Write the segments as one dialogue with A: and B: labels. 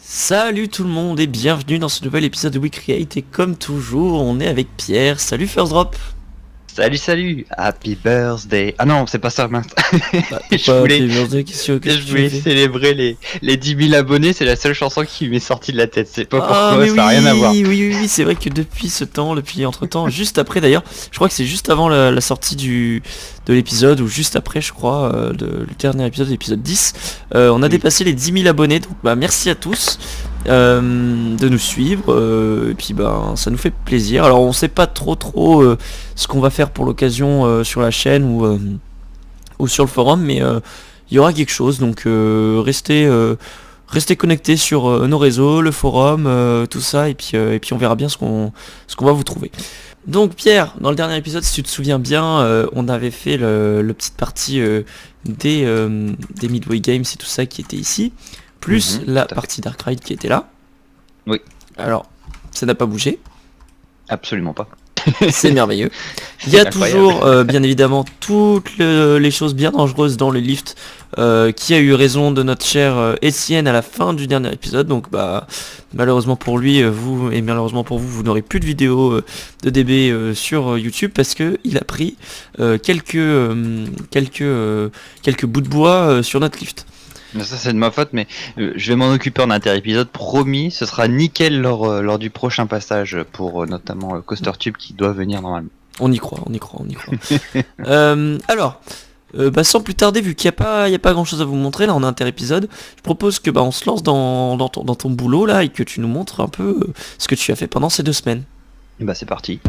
A: Salut tout le monde et bienvenue dans ce nouvel épisode de We Create et comme toujours on est avec Pierre. Salut First Drop.
B: Salut, happy birthday. Ah non, c'est pas ça, mince.
A: Bah,
B: Je
A: pourquoi
B: voulais,
A: Happy Birthday, qu'est-ce que
B: je
A: tu
B: voulais
A: fais?
B: célébrer les 10 000 abonnés, c'est la seule chanson qui m'est sortie de la tête. C'est pas
A: Ah
B: pourquoi,
A: mais
B: ça a rien à voir.
A: oui, c'est vrai que depuis ce temps, depuis entre-temps, juste après d'ailleurs, je crois que c'est juste avant la sortie de l'épisode, ou juste après je crois, du dernier épisode, l'épisode 10, on a
B: Oui.
A: dépassé les 10 000 abonnés, donc bah merci à tous de nous suivre, et puis bah ça nous fait plaisir. Alors on sait pas trop ce qu'on va faire pour l'occasion sur la chaîne ou sur le forum, mais il y aura quelque chose, donc restez connectés sur nos réseaux, le forum, tout ça, et puis on verra bien ce qu'on va vous trouver. Donc Pierre, dans le dernier épisode, si tu te souviens bien, on avait fait le petite partie des Midway Games et tout ça qui était ici, plus la
B: tout à fait.
A: partie Dark Ride qui était là.
B: Oui.
A: Alors, ça n'a pas bougé.
B: Absolument pas.
A: C'est merveilleux. Il y a
B: Incroyable.
A: toujours, bien évidemment, toutes les choses bien dangereuses dans les lifts, qui a eu raison de notre cher Etienne à la fin du dernier épisode. Donc, bah, malheureusement pour lui, vous et malheureusement pour vous, vous n'aurez plus de vidéos de DB sur YouTube parce que il a pris quelques bouts de bois sur notre lift.
B: Ça, c'est de ma faute, mais je vais m'en occuper en inter-épisode. Promis, ce sera nickel lors du prochain passage pour notamment Coaster Tube qui doit venir normalement.
A: On y croit. Alors, bah, sans plus tarder, vu qu'il n'y a pas grand chose à vous montrer, là on a inter-épisode, je propose que bah, on se lance dans ton boulot là et que tu nous montres un peu ce que tu as fait pendant ces 2 semaines.
B: Bah, c'est parti.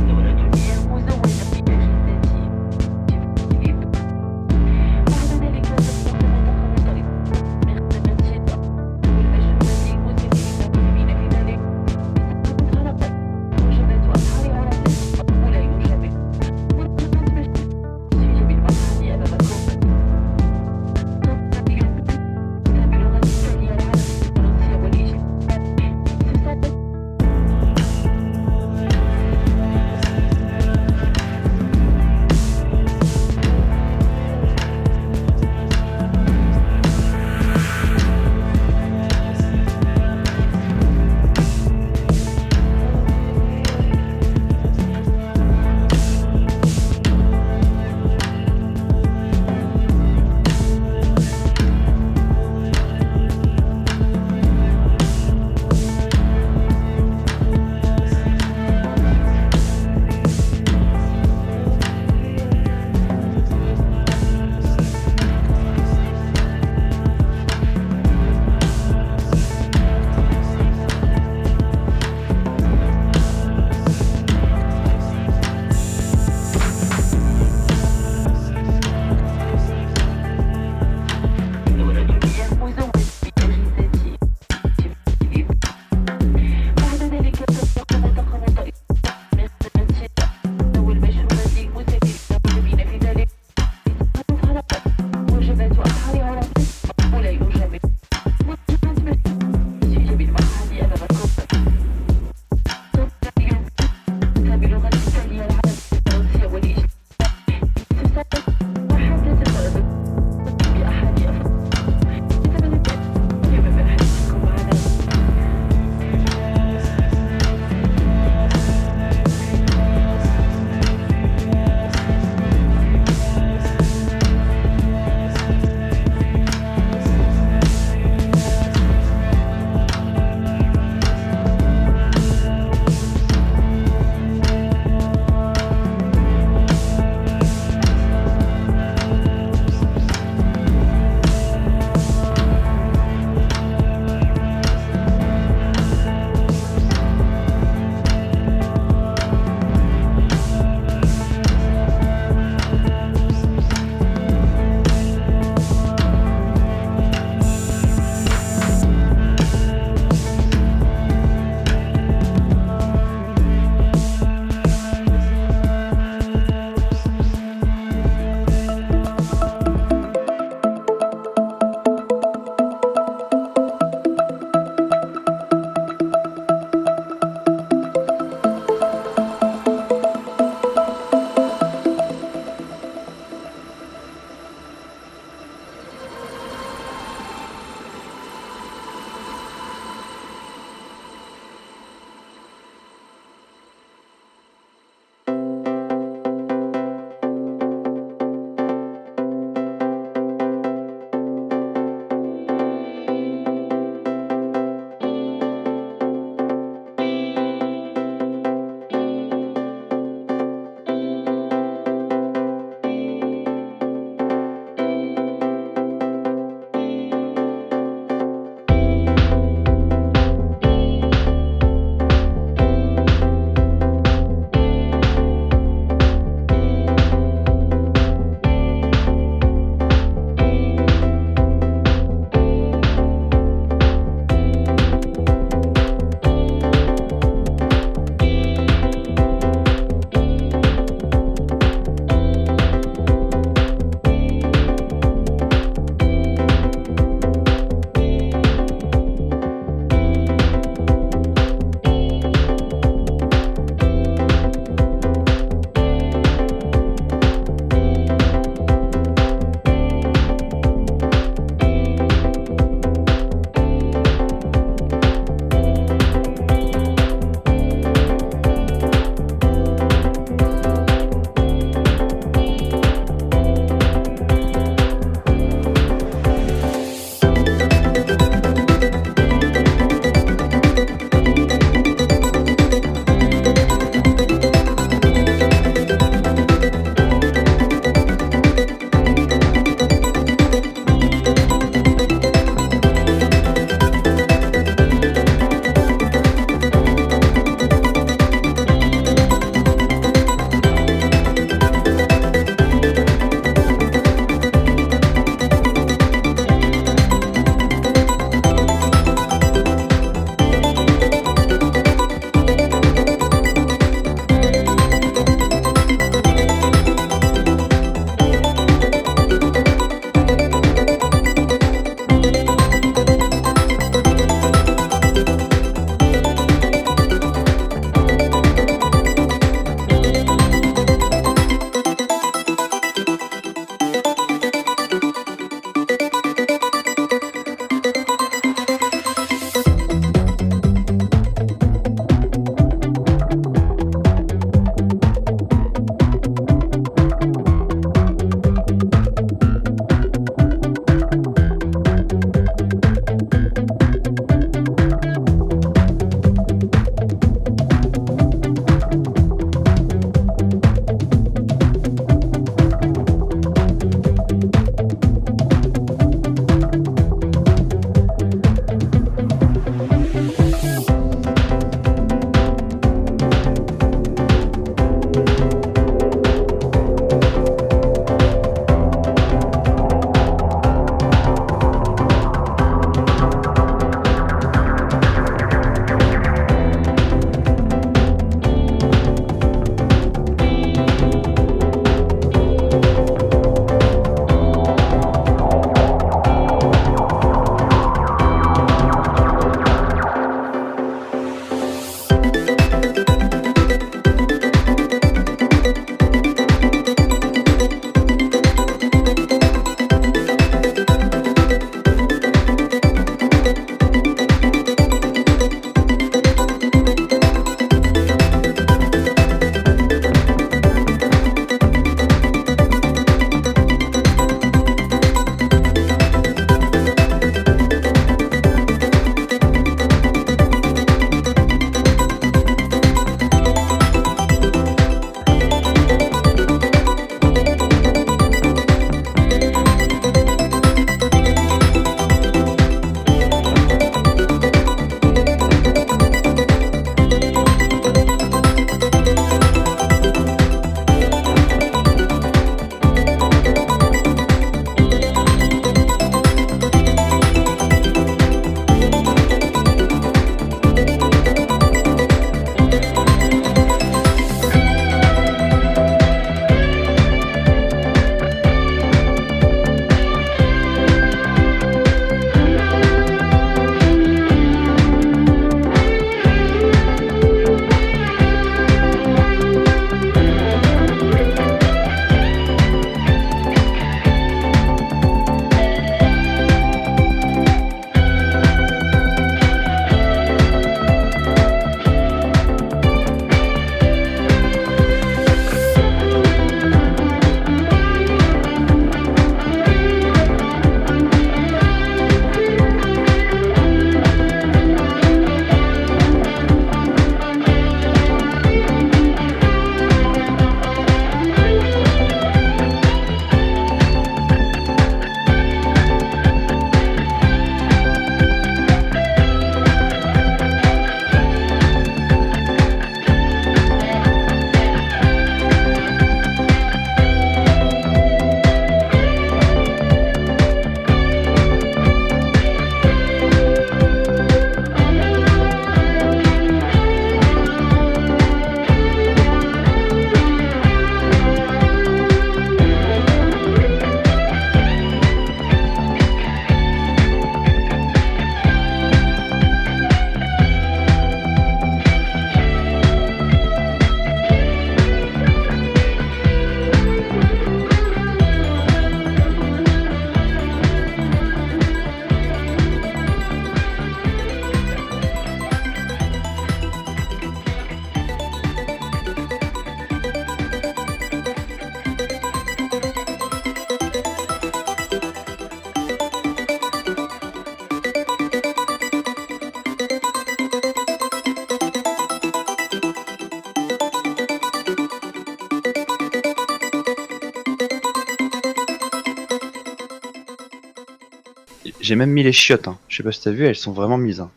B: J'ai même mis les chiottes, hein. Je sais pas si t'as vu, elles sont vraiment mises, hein.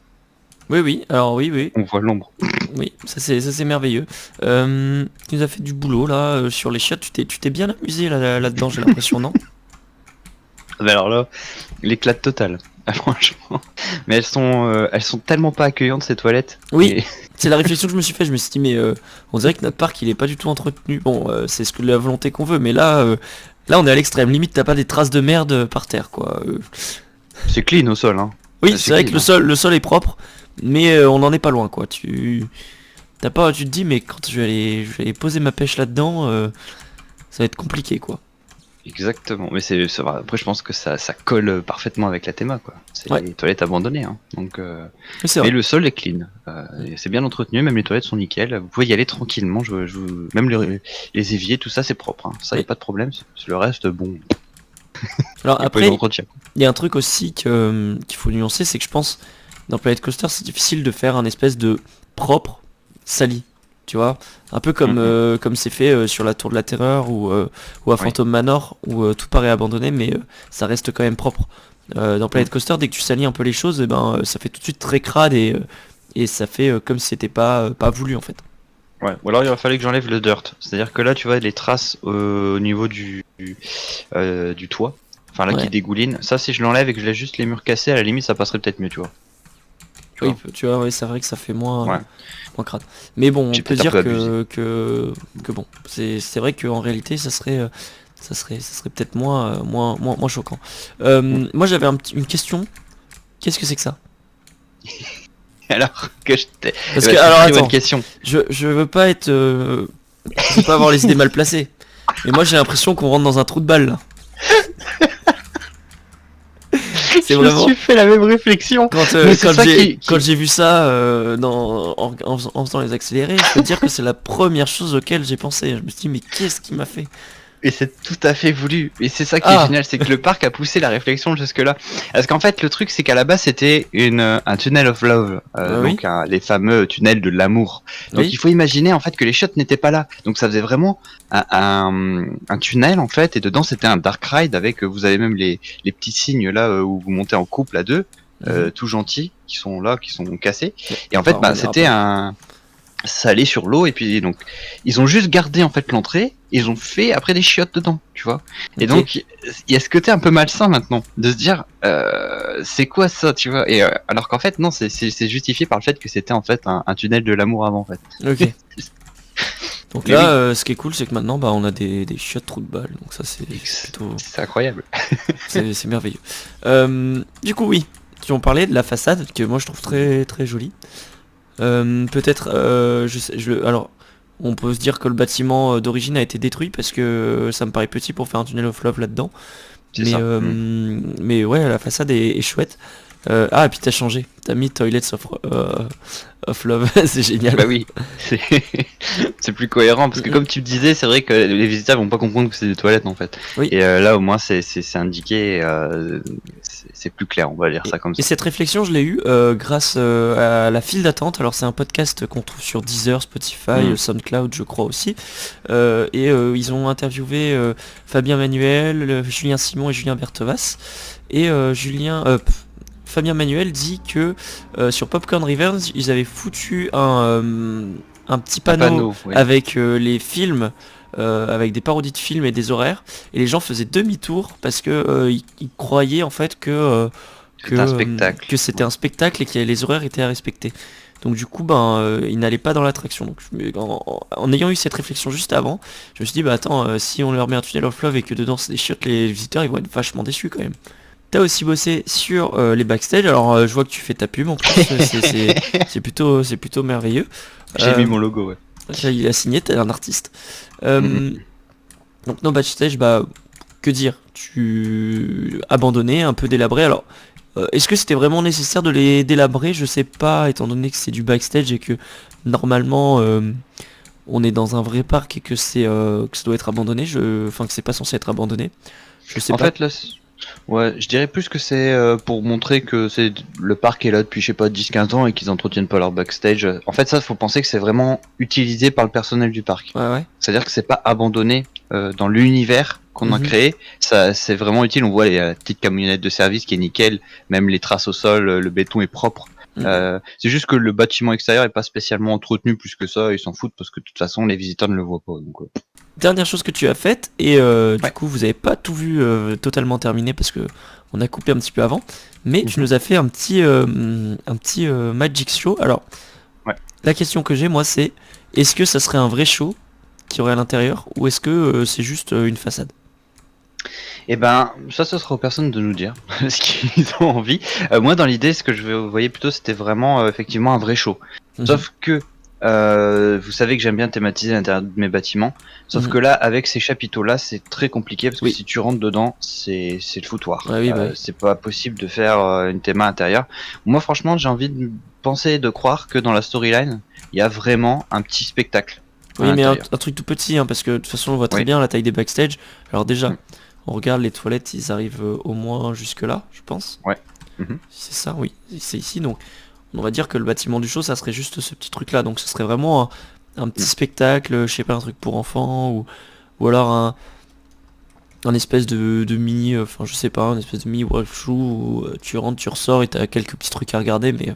A: Oui, alors oui,
B: On voit l'ombre.
A: oui, ça c'est merveilleux. Tu nous as fait du boulot là sur les chiottes, tu t'es bien amusé là-dedans, j'ai l'impression, non?
B: Mais alors là, l'éclat total. Ah, franchement. Mais elles sont tellement pas accueillantes ces toilettes.
A: Oui,
B: Et-
A: c'est la réflexion que je me suis fait, je me suis dit mais on dirait que notre parc il est pas du tout entretenu. Bon, c'est ce que la volonté qu'on veut, mais là on est à l'extrême, limite t'as pas des traces de merde par terre quoi.
B: C'est clean au sol, hein.
A: Oui,
B: Ah,
A: c'est vrai que
B: clean, hein.
A: le sol est propre, mais on n'en est pas loin quoi. Tu te dis mais quand je vais aller poser ma pêche là-dedans, ça va être compliqué quoi.
B: Exactement. Mais c'est vrai. Après, je pense que ça colle parfaitement avec la théma, quoi. C'est
A: Ouais.
B: les toilettes abandonnées, hein. Donc,
A: Oui, c'est
B: mais
A: vrai.
B: le sol est clean. Et c'est bien entretenu, même les toilettes sont nickel. Vous pouvez y aller tranquillement. Même les éviers, tout ça, c'est propre, hein. Ça, y a
A: Oui.
B: pas de problème. C'est le reste, bon,
A: Alors
B: il y a pas eu
A: après,
B: d'entretien.
A: il y a un truc aussi qu'il faut nuancer, c'est que je pense dans Planet Coaster c'est difficile de faire un espèce de propre sali. Tu vois, un peu comme
B: Mhm.
A: comme c'est fait sur la Tour de la Terreur ou à
B: Oui.
A: Phantom Manor où tout paraît abandonné mais ça reste quand même propre. Dans Planet Coaster, dès que tu salis un peu les choses, eh ben ça fait tout de suite très crade et ça fait comme si c'était pas voulu en fait.
B: Ouais. Ou alors, il va falloir que j'enlève le dirt. C'est-à-dire que là, tu vois, les traces au niveau du toit. Enfin, là,
A: Ouais.
B: qui dégouline. Ça, si je l'enlève et que je laisse juste les murs cassés, à la limite, ça passerait peut-être mieux, tu vois. Tu
A: Oui,
B: vois.
A: tu vois, ouais, c'est vrai que ça fait
B: Ouais.
A: moins crade. Mais bon, on
B: J'ai
A: peut
B: peut-être un
A: dire
B: peu abusé.
A: que bon, c'est vrai qu'en réalité, ça serait peut-être moins choquant. Moi, j'avais une question. Qu'est-ce que c'est que ça?
B: Alors que je t'ai. Eh
A: Parce que,
B: ben, c'est une
A: alors
B: très bonne
A: attends,
B: question.
A: je veux pas être, je veux pas avoir les idées mal placées. Mais moi, j'ai l'impression qu'on rentre dans un trou de balle là. C'est
B: Je me suis
A: vraiment
B: fait la même réflexion.
A: quand
B: Mais c'est ça
A: quand j'ai vu ça en faisant les accélérés, je peux te dire que c'est la première chose auquel j'ai pensé. Je me suis dit mais qu'est-ce qui m'a fait?
B: Et c'est tout à fait voulu. Et c'est ça qui est
A: Ah,
B: génial, c'est que le parc a poussé la réflexion jusque-là. Parce qu'en fait, le truc, c'est qu'à la base, c'était un tunnel of love.
A: oui,
B: Donc, les fameux tunnels de l'amour. Donc,
A: oui.
B: il faut imaginer, en fait, que les shots n'étaient pas là. Donc, ça faisait vraiment un tunnel, en fait. Et dedans, c'était un dark ride avec, vous avez même les petits signes là où vous montez en couple à deux.
A: Mhm.
B: Tout gentils, qui sont là, qui sont cassés.
A: Mais
B: Et en
A: on va
B: fait, bah,
A: revenir
B: c'était
A: après.
B: ça allait sur l'eau et puis donc ils ont juste gardé en fait l'entrée, ils ont fait après des chiottes dedans, tu vois. Et
A: Ok.
B: donc il y a ce côté un peu malsain maintenant de se dire c'est quoi ça, tu vois. Et alors qu'en fait non, c'est justifié par le fait que c'était en fait un tunnel de l'amour avant en fait.
A: Ok. Donc
B: Mais
A: là,
B: oui,
A: ce qui est cool, c'est que maintenant, bah, on a des chiottes trous de balle. Donc ça, c'est plutôt,
B: c'est incroyable.
A: c'est merveilleux. Du coup, oui. Tu en parlais de la façade que moi je trouve très très jolie. Peut-être, alors, on peut se dire que le bâtiment d'origine a été détruit parce que ça me paraît petit pour faire un tunnel of love là-dedans.
B: C'est ça. Mm.
A: Mais ouais, la façade est chouette. Et puis t'as changé. T'as mis Toilets of Love. C'est génial.
B: Bah oui, c'est c'est plus cohérent parce que
A: Mhm.
B: comme tu le disais, c'est vrai que les visiteurs vont pas comprendre que c'est des toilettes en fait.
A: Oui.
B: Et là au moins c'est indiqué, c'est plus clair, on va dire
A: Et,
B: ça comme
A: et
B: ça.
A: cette réflexion, je l'ai eue grâce à la file d'attente. Alors c'est un podcast qu'on trouve sur Deezer, Spotify,
B: Mm.
A: SoundCloud, je crois aussi. Ils ont interviewé Fabien Manuel, Julien Simon et Julien Berthevas. Et Fabien Manuel dit que sur Popcorn Rivers, ils avaient foutu un petit
B: Un
A: panneau
B: panneau, oui.
A: avec les films. Avec des parodies de films et des horaires et les gens faisaient demi-tour parce que ils croyaient en fait
B: C'est un spectacle.
A: que c'était un spectacle et que les horaires étaient à respecter. Donc du coup, ils n'allaient pas dans l'attraction. Donc en ayant eu cette réflexion juste avant, je me suis dit, bah attends, si on leur met un tunnel of love et que dedans c'est des chiottes, les visiteurs ils vont être vachement déçus quand même. T'as aussi bossé sur les backstage. Alors je vois que tu fais ta pub en plus, c'est plutôt merveilleux.
B: J'ai
A: Euh,
B: mis mon logo, ouais.
A: il a signé, t'es un artiste.
B: Mhm.
A: Donc no backstage, bah que dire, tu abandonné, un peu délabré. Alors est-ce que c'était vraiment nécessaire de les délabrer? Je sais pas, étant donné que c'est du backstage et que normalement on est dans un vrai parc et que ça doit être abandonné, enfin que c'est pas censé être abandonné. Je sais
B: En
A: pas.
B: fait, là, ouais, je dirais plus que c'est pour montrer que c'est le parc est là depuis, je sais pas, 10-15 ans et qu'ils entretiennent pas leur backstage. En fait, ça, faut penser que c'est vraiment utilisé par le personnel du parc.
A: Ouais, ouais.
B: C'est-à-dire que c'est pas abandonné dans l'univers qu'on a
A: Mhm.
B: créé, ça c'est vraiment utile. On voit la petite camionnette de service qui est nickel, même les traces au sol, le béton est propre.
A: Mhm.
B: C'est juste que le bâtiment extérieur est pas spécialement entretenu plus que ça, ils s'en foutent parce que de toute façon les visiteurs ne le voient pas. Donc,
A: Dernière chose que tu as faite, et du
B: ouais.
A: coup vous avez pas tout vu totalement terminé parce que on a coupé un petit peu avant, mais tu
B: Mhm.
A: nous as fait un petit Magic Show. Alors,
B: Ouais.
A: la question que j'ai moi c'est, est-ce que ça serait un vrai show qui aurait à l'intérieur, ou est-ce que c'est juste une façade?
B: Et ben, ça, ce sera aux personnes de nous dire ce qu'ils ont envie. Moi, dans l'idée, ce que je voyais plutôt, c'était vraiment effectivement un vrai show.
A: Mhm.
B: Sauf que, vous savez que j'aime bien thématiser l'intérieur de mes bâtiments. Sauf
A: Mhm.
B: que là, avec ces chapiteaux-là, c'est très compliqué parce que
A: Oui.
B: si tu rentres dedans, c'est le foutoir.
A: Ouais, oui, bah oui.
B: C'est pas possible de faire une théma intérieure. Moi, franchement, j'ai envie de penser et de croire que dans la storyline, il y a vraiment un petit spectacle à
A: Oui, mais
B: l'intérieur.
A: un truc tout petit, hein, parce que de toute façon on voit très
B: Oui.
A: bien la taille des backstage. Alors déjà,
B: Mm.
A: on regarde les toilettes, ils arrivent au moins jusque là, je pense.
B: Ouais. Mhm.
A: C'est ça, oui, c'est ici. Donc on va dire que le bâtiment du show, ça serait juste ce petit truc là. Donc ce serait vraiment un petit
B: Mm.
A: spectacle, je sais pas, un truc pour enfants, ou alors un espèce de mini, enfin je sais pas, un espèce de mini walkthrough où tu rentres, tu ressors et t'as quelques petits trucs à regarder, mais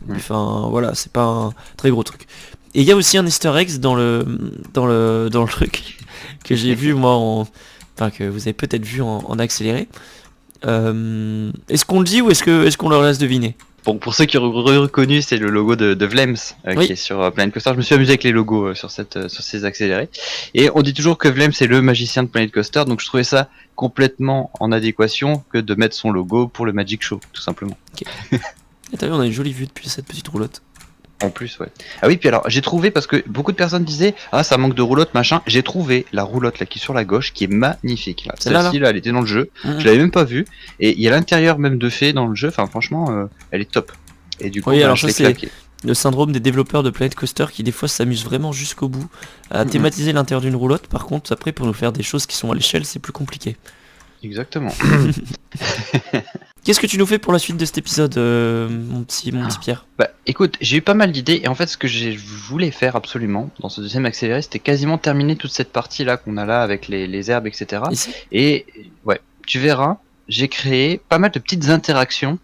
B: Mm.
A: enfin voilà, c'est pas un très gros truc. Et il y a aussi un Easter egg dans le truc que j'ai vu moi enfin que vous avez peut-être vu en accéléré. Est-ce qu'on le dit ou est-ce qu'on le laisse deviner?
B: Bon, pour ceux qui auraient reconnu, c'est le logo de Vlems qui
A: Oui.
B: est sur Planet Coaster. Je me suis amusé avec les logos sur ces accélérés. Et on dit toujours que Vlems est le magicien de Planet Coaster, donc je trouvais ça complètement en adéquation que de mettre son logo pour le Magic Show, tout simplement.
A: Et t'as vu, on a une jolie vue depuis cette petite roulotte.
B: En plus, ouais. Ah oui, puis alors, j'ai trouvé, parce que beaucoup de personnes disaient, ah, ça manque de roulotte, machin. J'ai trouvé la roulotte, là, qui est sur la gauche, qui est magnifique, là.
A: Celle-là là?
B: Celle-ci, là, elle était dans le jeu.
A: Mhm.
B: Je l'avais même pas vue. Et il y a l'intérieur même de fait dans le jeu. Enfin, franchement, elle est top. Et du coup,
A: Oui,
B: ben,
A: alors
B: je
A: ça
B: l'ai
A: c'est
B: claqué.
A: le syndrome des développeurs de Planet Coaster qui des fois s'amusent vraiment jusqu'au bout à
B: Mhm.
A: thématiser l'intérieur d'une roulotte. Par contre, après pour nous faire des choses qui sont à l'échelle, c'est plus compliqué.
B: Exactement.
A: Qu'est-ce que tu nous fais pour la suite de cet épisode, mon petit Pierre?
B: Bah, écoute, j'ai eu pas mal d'idées et en fait, ce que je voulais faire absolument dans ce deuxième accéléré, c'était quasiment terminer toute cette partie là qu'on a là avec les herbes, etc.
A: Ici?
B: Et ouais, tu verras, j'ai créé pas mal de petites interactions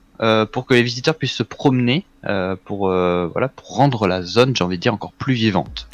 B: pour que les visiteurs puissent se promener, voilà, pour rendre la zone, j'ai envie de dire, encore plus vivante.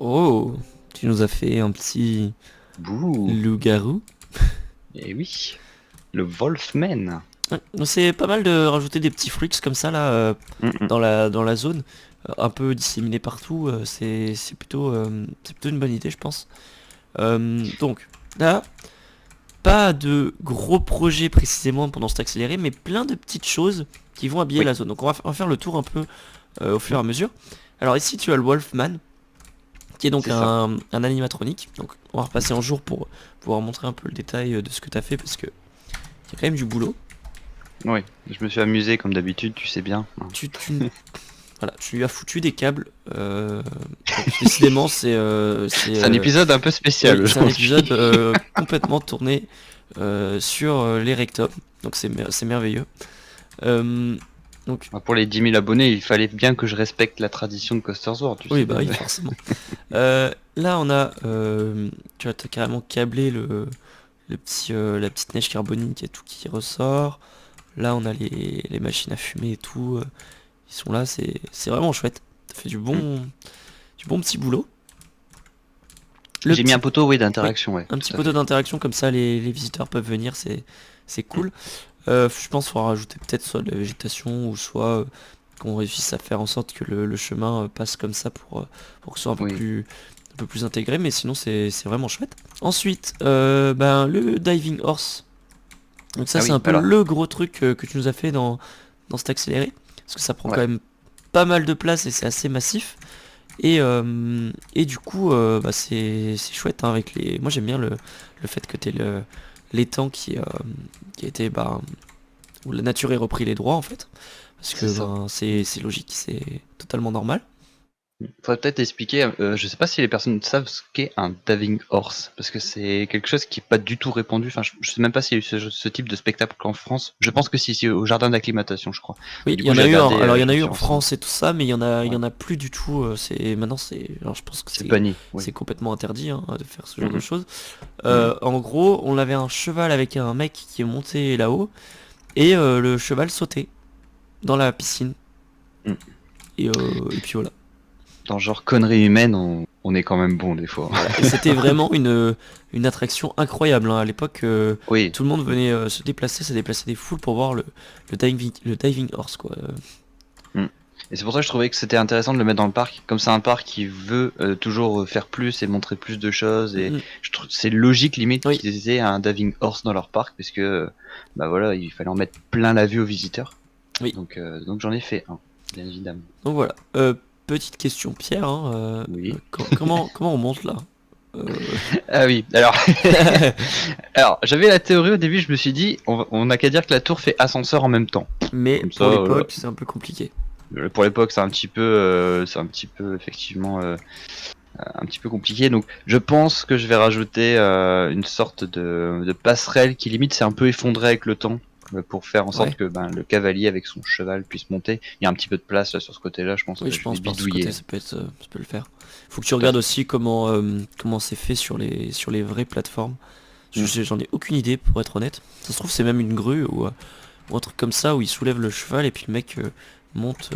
A: Oh, tu nous as fait un petit
B: Bouh.
A: loup-garou.
B: Et oui, le Wolfman.
A: Ouais, donc c'est pas mal de rajouter des petits freaks comme ça là
B: Mm, mm.
A: dans la zone, un peu disséminés partout. C'est plutôt une bonne idée, je pense. Donc là, pas de gros projets précisément pendant cet accéléré, mais plein de petites choses qui vont habiller
B: Oui.
A: la zone. Donc on va faire le tour un peu au fur et à mesure. Alors ici tu as le Wolfman, qui est donc
B: C'est ça.
A: un animatronique. Donc on va repasser en jour pour pouvoir montrer un peu le détail de ce que tu as fait, parce que il y a quand même du boulot.
B: Oui, je me suis amusé comme d'habitude, tu sais bien.
A: Voilà, tu lui as foutu des câbles. Donc décidément,
B: C'est un épisode un peu spécial
A: oui, c'est un
B: aujourd'hui.
A: épisode complètement tourné sur les rectums. Donc c'est merveilleux. Donc
B: Pour les 10 000 abonnés, il fallait bien que je respecte la tradition de Coaster's World, tu
A: oui,
B: sais
A: bah
B: bien.
A: oui, forcément. Là, on a, tu vois, t'as carrément câblé la petite neige carbonique et tout qui ressort. Là, on a les machines à fumer et tout. Ils sont là, c'est vraiment chouette. Ça fait du bon petit boulot. Le
B: J'ai mis
A: petit,
B: un poteau, oui,
A: oui,
B: d'interaction, ouais,
A: un
B: tout
A: petit
B: à
A: poteau
B: fait.
A: d'interaction comme ça, les visiteurs peuvent venir, c'est cool. Je pense qu'il faudra rajouter peut-être soit de la végétation ou soit qu'on réussisse à faire en sorte que le chemin passe comme ça pour que ce soit
B: Oui.
A: un peu plus intégré, mais sinon c'est vraiment chouette. Ensuite, ben, le diving horse. Donc ça
B: Ah
A: c'est un
B: oui,
A: peu
B: alors,
A: le gros truc que tu nous as fait dans cet accéléré, parce que ça prend quand
B: ouais.
A: même pas mal de place et c'est assez massif. Et du coup, bah c'est chouette hein, avec les. Moi j'aime bien le fait que t'aies l'étang qui a été bah, où la nature ait repris les droits en fait. Parce que
B: C'est ça.
A: ben c'est logique, c'est totalement normal.
B: Faudrait peut-être expliquer, je sais pas si les personnes savent ce qu'est un diving horse, parce que c'est quelque chose qui est pas du tout répandu. Enfin, je sais même pas s'il y a eu ce type de spectacle en France. Je pense que si, si, au jardin d'acclimatation, je crois.
A: Oui,
B: Du
A: il y
B: coup,
A: en
B: j'ai
A: a eu
B: regardé,
A: alors il y
B: je
A: en a
B: me
A: eu
B: suis
A: en
B: renseigné.
A: France et tout ça, mais il y
B: Ouais,
A: en a plus du tout. C'est maintenant c'est. Alors je pense que
B: c'est banni, oui.
A: c'est complètement interdit hein, de faire ce genre de
B: Mhm,
A: choses.
B: mhm.
A: En gros, on avait un cheval avec un mec qui est monté là-haut et le cheval sautait dans la piscine.
B: Mm.
A: Et puis voilà.
B: Dans le genre conneries humaines, on est quand même bon des fois.
A: Voilà. Et c'était vraiment une attraction incroyable hein. À l'époque,
B: Oui.
A: tout le monde venait se déplacer, ça déplaçait des foules pour voir le diving horse quoi.
B: Mm. Et c'est pour ça que je trouvais que c'était intéressant de le mettre dans le parc. Comme c'est un parc qui veut toujours faire plus et montrer plus de choses, et
A: Mm.
B: je trouve c'est logique limite
A: Oui,
B: qu'ils aient un diving horse dans leur parc, parce que bah voilà, il fallait en mettre plein la vue aux visiteurs.
A: oui.
B: Donc j'en ai fait un, bien évidemment.
A: Donc voilà. Petite question Pierre, hein,
B: Oui.
A: comment on monte là? Euh,
B: Ah oui. Alors, alors j'avais la théorie au début. Je me suis dit, on a qu'à dire que la tour fait ascenseur en même temps.
A: Mais
B: Comme ça,
A: pour l'époque, c'est un peu compliqué.
B: pour l'époque, c'est un petit peu effectivement. Un petit peu compliqué. Donc je pense que je vais rajouter une sorte de passerelle qui limite s'est un peu effondrée avec le temps, pour faire en sorte
A: Ouais.
B: que ben, le cavalier avec son cheval puisse monter. Il y a un petit peu de place là sur ce côté-là, je pense
A: Oui,
B: que
A: je
B: je vais
A: pense par ce côté,
B: bidouiller.
A: ça peut le faire. Faut que tu
B: Tout à
A: regardes
B: fait.
A: aussi comment c'est fait sur les vraies plateformes.
B: Mm.
A: J'en ai aucune idée pour être honnête. Ça se trouve c'est même une grue ou un truc comme ça où il soulève le cheval et puis le mec monte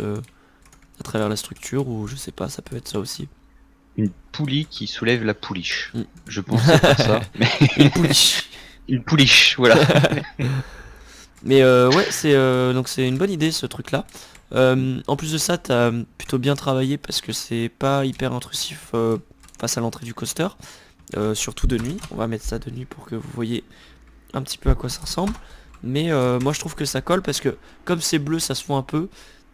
A: à travers la structure ou je sais pas, ça peut être ça aussi.
B: Une poulie qui soulève la pouliche.
A: Mm.
B: Je pense que c'est ça. Mais
A: Une pouliche.
B: une pouliche, voilà.
A: Mais ouais, donc c'est une bonne idée ce truc-là. En plus de ça, t'as plutôt bien travaillé parce que c'est pas hyper intrusif face à l'entrée du coaster, surtout de nuit. On va mettre ça de nuit pour que vous voyez un petit peu à quoi ça ressemble. Mais moi je trouve que ça colle parce que comme c'est bleu, ça se voit un peu.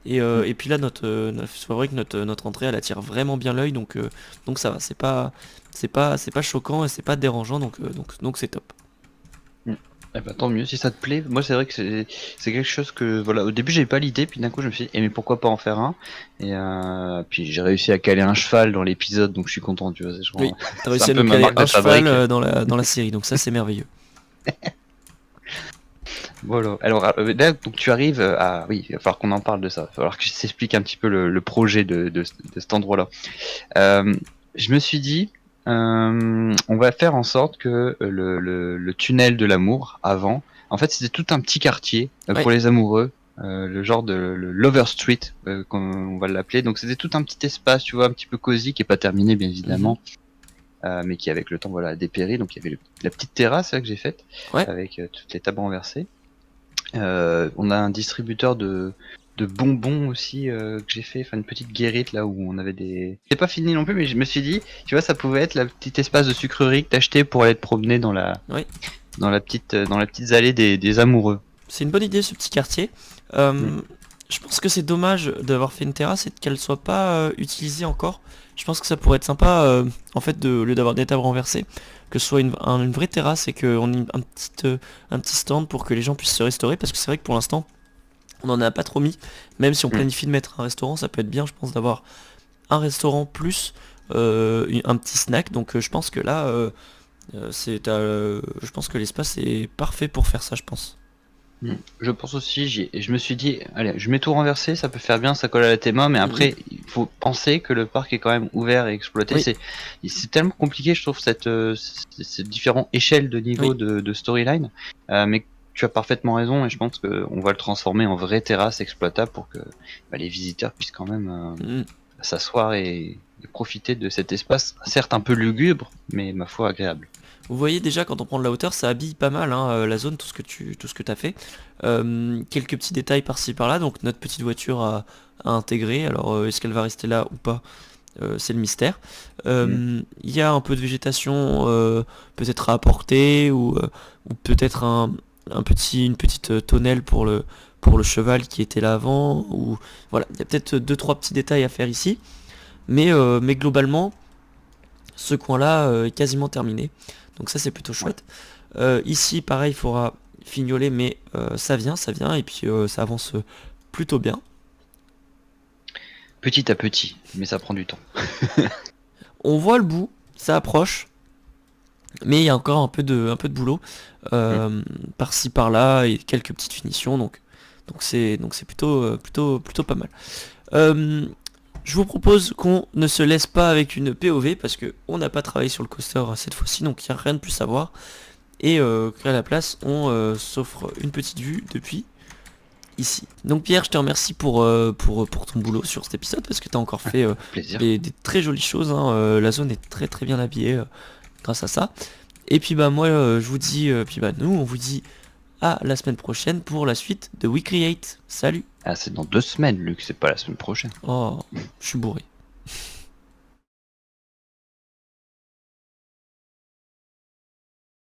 B: Mm.
A: Et puis là, c'est vrai que notre entrée, elle attire vraiment bien l'œil, donc ça va. C'est pas choquant et c'est pas dérangeant, donc c'est top.
B: Eh ben, tant mieux si ça te plaît. Moi c'est vrai que c'est quelque chose que voilà, au début j'avais pas l'idée, puis d'un coup je me suis dit mais pourquoi pas en faire un, et puis j'ai réussi à caler un cheval dans l'épisode, donc je suis content, tu vois, c'est
A: Oui,
B: genre
A: t'as
B: c'est
A: réussi
B: un
A: à
B: peu
A: nous
B: ma
A: caler
B: marque de
A: un cheval
B: fabrique.
A: dans la série, donc ça c'est merveilleux.
B: Voilà. Alors là, donc tu arrives à, oui, il va falloir qu'on en parle de ça. Il va falloir que je t'explique un petit peu le projet de cet endroit-là. Euh, je me suis dit, on va faire en sorte que le tunnel de l'amour avant, en fait, c'était tout un petit quartier
A: Ouais,
B: pour les amoureux. le genre de le Lover Street, comme on va l'appeler. Donc c'était tout un petit espace, tu vois, un petit peu cosy, qui est pas terminé bien évidemment, mais qui avec le temps voilà a dépéri. Donc il y avait la petite terrasse là que j'ai faite,
A: Ouais.
B: avec toutes les tables renversées. On a un distributeur de bonbons aussi que j'ai fait, enfin une petite guérite là où on avait des. C'est pas fini non plus, mais je me suis dit, tu vois, ça pouvait être la petite espace de sucrerie que t'achetais pour aller te promener dans la
A: Oui.
B: dans la petite allée des amoureux.
A: C'est une bonne idée ce petit quartier.
B: Mm.
A: Je pense que c'est dommage d'avoir fait une terrasse et qu'elle soit pas utilisée encore. Je pense que ça pourrait être sympa, en fait, au lieu d'avoir des tables renversées, que ce soit une vraie terrasse et qu'on ait un petit stand pour que les gens puissent se restaurer. Parce que c'est vrai que pour l'instant, on n'en a pas trop mis. Même si on
B: Mm.
A: planifie de mettre un restaurant, ça peut être bien, je pense, d'avoir un restaurant plus un petit snack. Donc je pense que là, je pense que l'espace est parfait pour faire ça, je pense.
B: Mm. Je pense aussi, je me suis dit, allez, je mets tout renversé, ça peut faire bien, ça colle à la théma, mais
A: Mhm.
B: après, il faut penser que le parc est quand même ouvert et exploité.
A: Oui,
B: C'est tellement compliqué, je trouve, ces différentes échelles de niveau
A: oui.
B: de storyline, mais tu as parfaitement raison, et je pense qu'on va le transformer en vraie terrasse exploitable pour que les visiteurs puissent quand même
A: Mhm.
B: s'asseoir et profiter de cet espace, certes un peu lugubre, mais ma foi agréable.
A: Vous voyez déjà quand on prend de la hauteur, ça habille pas mal hein, la zone, tout ce que t'as fait. Quelques petits détails par-ci par-là, donc notre petite voiture à intégrer. Alors est-ce qu'elle va rester là ou pas? C'est le mystère.
B: Mm.
A: Il y a un peu de végétation peut-être à apporter ou peut-être une petite tonnelle pour le cheval qui était là avant. Ou voilà, il y a peut-être deux trois petits détails à faire ici, mais globalement ce coin-là est quasiment terminé. Donc ça c'est plutôt
B: Ouais.
A: chouette. Ici pareil il faudra fignoler mais ça vient et puis ça avance plutôt bien.
B: Petit à petit, mais ça prend du temps.
A: On voit le bout, ça approche, mais il y a encore un peu de boulot
B: Mm.
A: par-ci par-là et quelques petites finitions donc c'est plutôt pas mal. Euh, je vous propose qu'on ne se laisse pas avec une POV parce que on n'a pas travaillé sur le coaster cette fois-ci donc il n'y a rien de plus à voir. Et qu'à la place on s'offre une petite vue depuis ici. Donc Pierre, je te remercie pour ton boulot sur cet épisode parce que tu as encore fait
B: Plaisir.
A: des très jolies choses, hein. La zone est très très bien habillée grâce à ça. Et puis bah moi je vous dis, puis bah nous on vous dit à la semaine prochaine pour la suite de We Create. Salut.
B: Ah, c'est dans 2 semaines, Luc, c'est pas la semaine prochaine.
A: Oh, je suis bourré.